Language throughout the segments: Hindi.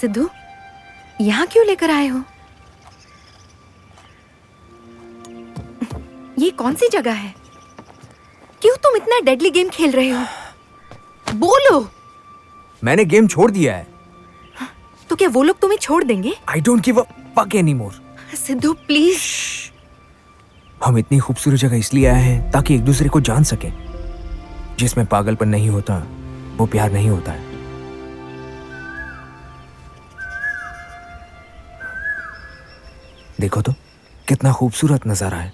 सिद्धू, यहाँ क्यों लेकर आए हो? ये कौन सी जगह है? क्यों तुम इतना डेडली गेम खेल रहे हो? बोलो। मैंने गेम छोड़ दिया है। तो क्या वो लोग तुम्हें छोड़ देंगे? I don't give a fuck anymore. Sidhu please. हम इतनी खूबसूरत जगह इसलिए आए हैं ताकि एक दूसरे को जान सके। जिसमें पागलपन नहीं होता वो प्यार नहीं होता है। देखो तो कितना खूबसूरत नजारा है।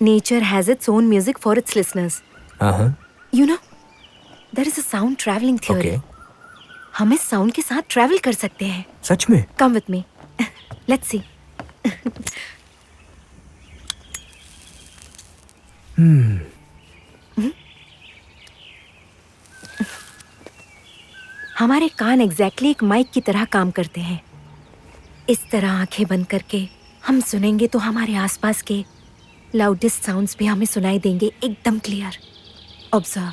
Nature has its own music for its listeners. हाँ। You know, there is a sound traveling theory. Okay. हम इस साउंड के साथ ट्रैवल कर सकते हैं। सच में? Come with me. Let's see. हमारे कान एग्जैक्टली एक माइक की तरह काम करते हैं। इस तरह आंखें बंद करके हम सुनेंगे तो हमारे आसपास के लाउडेस्ट साउंड्स भी हमें सुनाई देंगे एकदम क्लियर। ऑब्जर्व।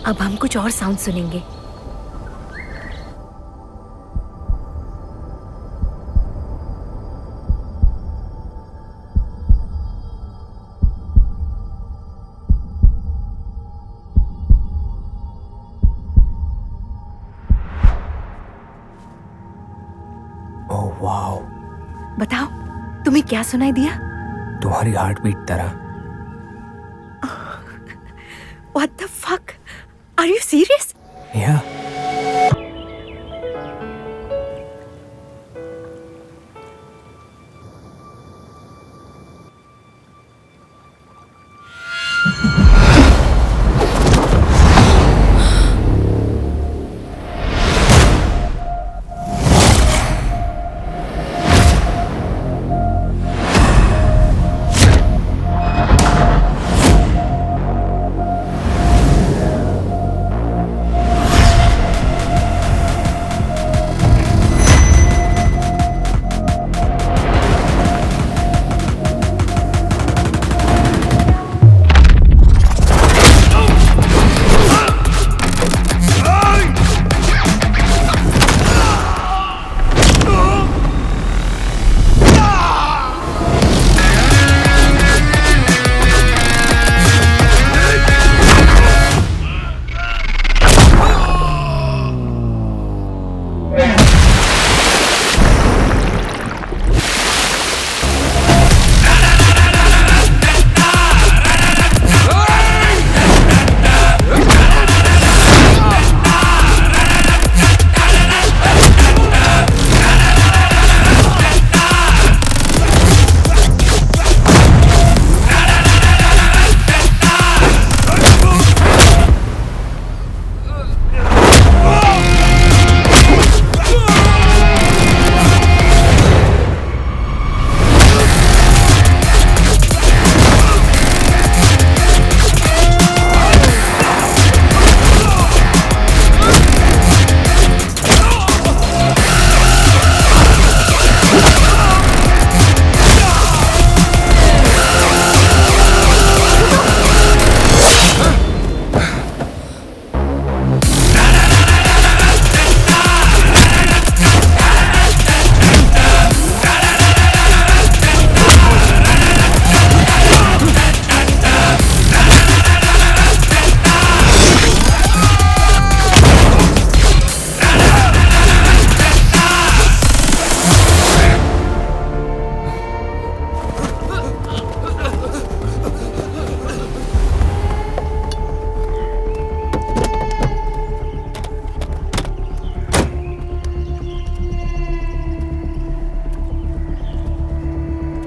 अब हम कुछ और साउंड सुनेंगे। Oh wow. बताओ, तुम्हें क्या सुनाई दिया? तुम्हारी हार्ट बीट तरह। What the fuck? Are you serious? Yeah.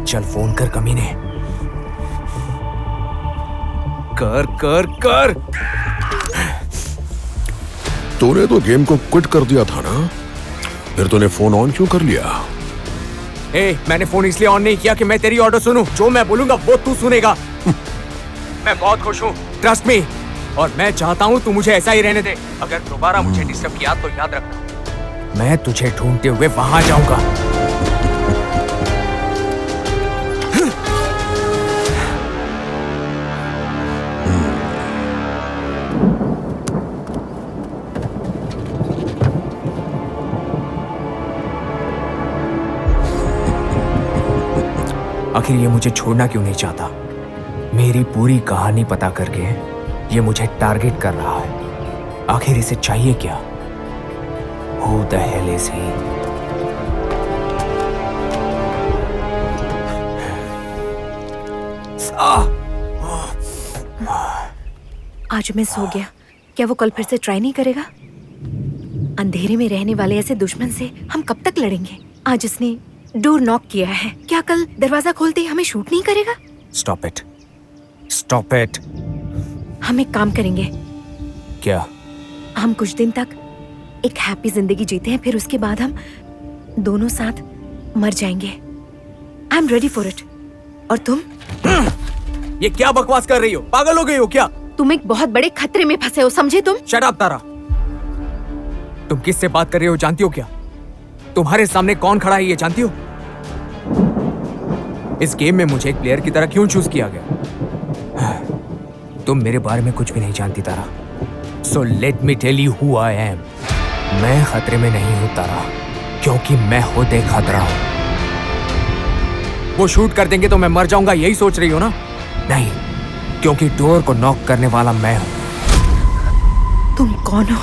चल फोन कर कमीने। कर कर कर। तूने तो गेम को क्विट कर दिया था ना, फिर तूने फोन ऑन क्यों कर लिया? मैंने फोन इसलिए ऑन नहीं किया कि मैं तेरी ऑर्डर सुनूं। जो मैं बोलूंगा वो तू सुनेगा। मैं बहुत खुश हूँ, ट्रस्ट मी, और मैं चाहता हूँ तू मुझे ऐसा ही रहने दे। अगर दोबारा मुझे डिस्टर्ब किया तो याद रखना, मैं तुझे ढूंढते हुए वहां जाऊंगा। आखिर ये मुझे छोड़ना क्यों नहीं चाहता? मेरी पूरी कहानी पता करके ये मुझे टारगेट कर रहा है। आखिर इसे चाहिए क्या? Who the hell is he? आज मैं सो गया, क्या वो कल फिर से ट्राई नहीं करेगा? अंधेरे में रहने वाले ऐसे दुश्मन से हम कब तक लड़ेंगे? आज इसने डोर नॉक किया है, क्या कल दरवाजा खोलते ही हमें शूट नहीं करेगा? Stop it. Stop it. हम एक काम करेंगे, क्या? हम कुछ दिन तक एक हैप्पी जिंदगी जीते हैं, फिर उसके बाद हम दोनों साथ मर जाएंगे। I am ready for it. और तुम? ये क्या बकवास कर रही हो? पागल हो गई हो क्या? तुम एक बहुत बड़े खतरे में फंसे हो, समझे तुम? शट अप तारा। तुम किससे बात कर रही हो जानती हो क्या? तुम्हारे सामने कौन खड़ा है ये जानती हो? इस गेम में मुझे एक प्लेयर की तरह क्यों चूज किया गया? तुम मेरे बारे में कुछ भी नहीं जानती तारा। So let me tell you who I am. मैं खतरे में नहीं हूं तारा, क्योंकि मैं खुद एक खतरा हूं। वो शूट कर देंगे तो मैं मर जाऊंगा, यही सोच रही हो ना? नहीं, क्योंकि डोर को नॉक करने वाला मैं हूं। तुम कौन हो?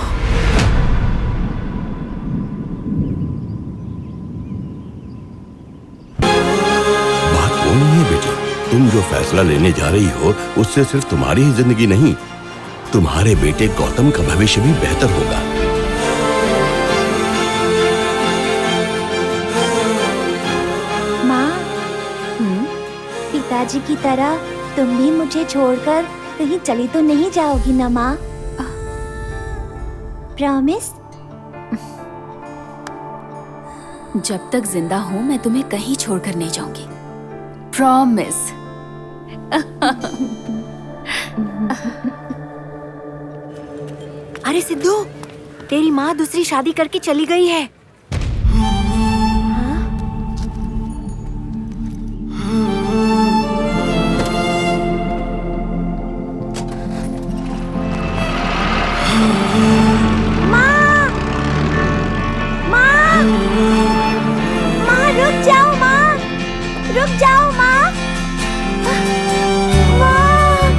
बात वो नहीं है बेटी, तुम जो फैसला लेने जा रही हो उससे सिर्फ तुम्हारी ही जिंदगी नहीं, तुम्हारे बेटे गौतम का भविष्य भी बेहतर होगा। माँ, पिताजी की तरह तुम भी मुझे छोड़कर कहीं चली तो नहीं जाओगी ना माँ? प्रॉमिस? जब तक जिंदा हूं मैं तुम्हें कहीं छोड़कर नहीं जाऊंगी। प्रॉमिस। अरे सिद्धू, तेरी माँ दूसरी शादी करके चली गई है। रुक जाओ माँ, रुक जाओ माँ। माँ,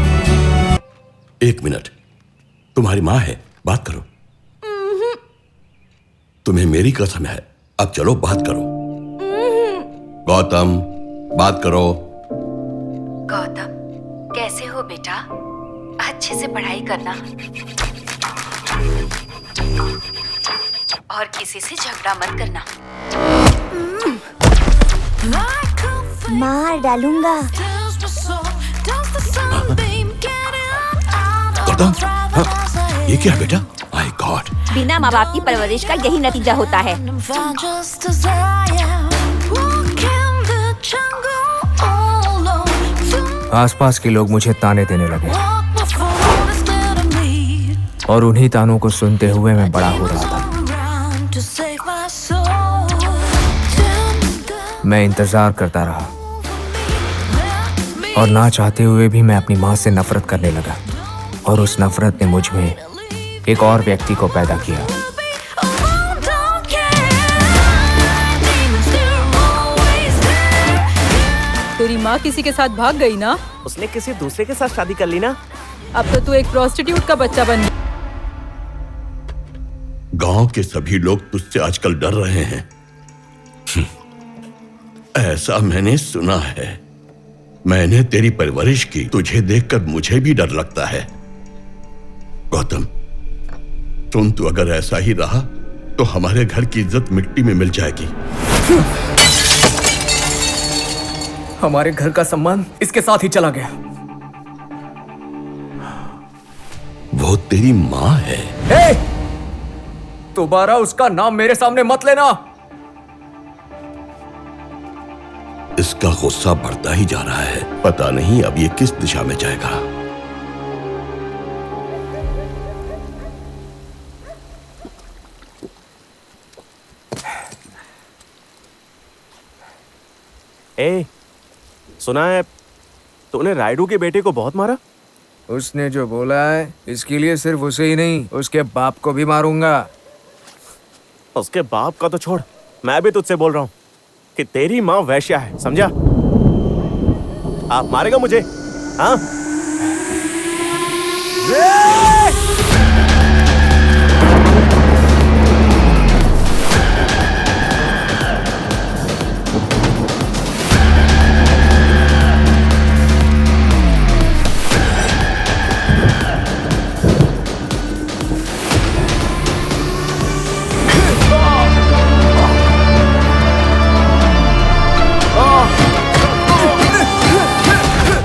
एक मिनट, तुम्हारी माँ है, बात करो। तुम्हें मेरी कसम है, अब चलो बात करो। गौतम, बात करो। गौतम, कैसे हो बेटा? अच्छे से पढ़ाई करना और किसी से झगड़ा मत करना। मार डालूंगा। गौतम, हाँ, ये क्या है बेटा? My God. बिना माँ बाप की परवरिश का यही नतीजा होता है। आसपास के लोग मुझे ताने देने लगे और उन्हीं तानों को सुनते हुए मैं बड़ा हो रहा था। मैं इंतजार करता रहा और ना चाहते हुए भी मैं अपनी माँ से नफरत करने लगा और उस नफरत ने मुझ में एक और व्यक्ति को पैदा किया। तेरी माँ किसी के साथ भाग गई ना? उसने किसी दूसरे के साथ शादी कर ली ना। अब तो तू एक प्रोस्टिट्यूट का बच्चा बन गया। गांव के सभी लोग तुझसे आजकल डर रहे हैं। ऐसा मैंने सुना है। मैंने तेरी परवरिश की, तुझे देखकर मुझे भी डर लगता है। गौतम, सुन, तू अगर ऐसा ही रहा तो हमारे घर की इज्जत मिट्टी में मिल जाएगी। हमारे घर का सम्मान इसके साथ ही चला गया। वो तेरी माँ है। हे! दोबारा उसका नाम मेरे सामने मत लेना। इसका गुस्सा बढ़ता ही जा रहा है, पता नहीं अब ये किस दिशा में जाएगा। ए, सुना है तूने रायडू के बेटे को बहुत मारा? उसने जो बोला है इसके लिए सिर्फ उसे ही नहीं उसके बाप को भी मारूंगा। उसके बाप का तो छोड़, मैं भी तुझसे बोल रहा हूँ कि तेरी माँ वैश्या है, समझा? आप मारेगा मुझे? हाँ?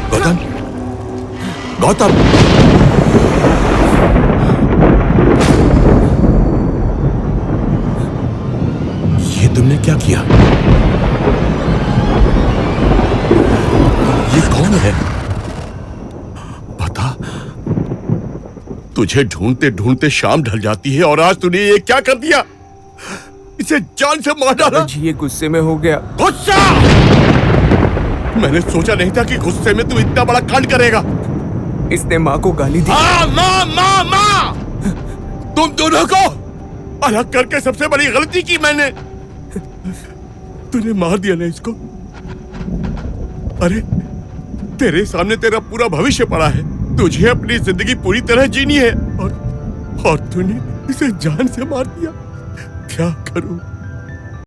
गौतम, गौतम, ये तुमने क्या किया? ये कौन है? बता। तुझे ढूंढते ढूंढते शाम ढल जाती है और आज तूने ये क्या कर दिया? इसे जान से मार डाला। जी ये गुस्से में हो गया। गुस्सा! मैंने सोचा नहीं था कि गुस्से में तू इतना बड़ा कांड करेगा। इसने माँ को गाली दी। माँ! तुम दोनों को अलग करके सबसे बड़ी गलती की मैंने। तूने मार दिया ना इसको। अरे तेरे सामने तेरा पूरा भविष्य पड़ा है। तुझे अपनी जिंदगी पूरी तरह जीनी है और तूने इसे जान से मार दिया। क्या करूं?